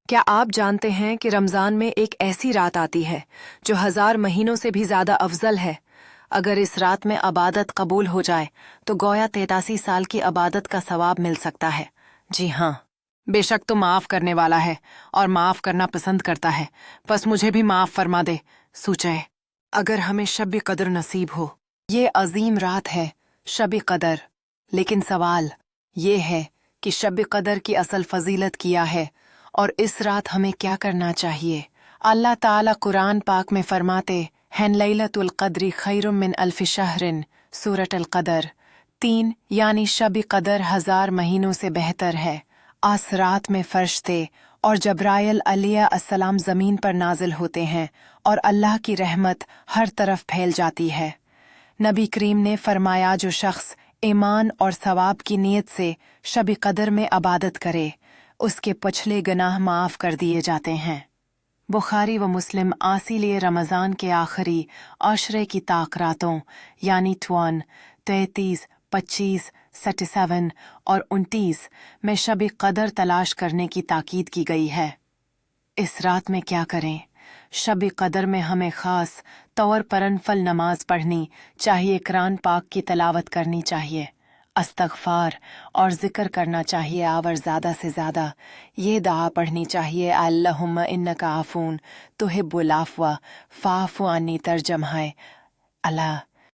کیا آپ جانتے ہیں کہ رمضان میں ایک ایسی رات آتی ہے جو 1000 مہینوں سے بھی زیادہ افضل ہے؟ اگر اس رات میں عبادت قبول ہو جائے تو گویا 83 سال کی عبادت کا ثواب مل سکتا ہے۔ جی ہاں، بے شک تو معاف کرنے والا ہے اور معاف کرنا پسند کرتا ہے، بس مجھے بھی معاف فرما دے۔ سوچے اگر ہمیں شب قدر نصیب ہو، یہ عظیم رات ہے شب قدر، لیکن سوال یہ ہے کہ شب قدر کی اصل فضیلت کیا ہے اور اس رات ہمیں کیا کرنا چاہیے؟ اللہ تعالیٰ قرآن پاک میں فرماتے ہیں لیلۃ القدر خیر من الف شہر، سورۃ القدر 3 یعنی شب قدر 1000 مہینوں سے بہتر ہے۔ اس رات میں فرشتے اور جبرائیل علیہ السلام زمین پر نازل ہوتے ہیں اور اللہ کی رحمت ہر طرف پھیل جاتی ہے۔ نبی کریم نے فرمایا جو شخص ایمان اور ثواب کی نیت سے شب قدر میں عبادت کرے اس کے پچھلے گناہ معاف کر دیے جاتے ہیں۔ بخاری و مسلم اسی رمضان کے آخری عشرے کی طاق راتوں یعنی 33، 25، 37 اور 29 میں شب قدر تلاش کرنے کی تاکید کی گئی ہے۔ اس رات میں کیا کریں؟ شب قدر میں ہمیں خاص طور پر نفل نماز پڑھنی چاہیے، قرآن پاک کی تلاوت کرنی چاہیے، استغفار اور ذکر کرنا چاہیے، اور زیادہ سے زیادہ یہ دعا پڑھنی چاہیے اللہم انک عفو تحب العفو فاعف عنی، ترجمہ ہے اللہ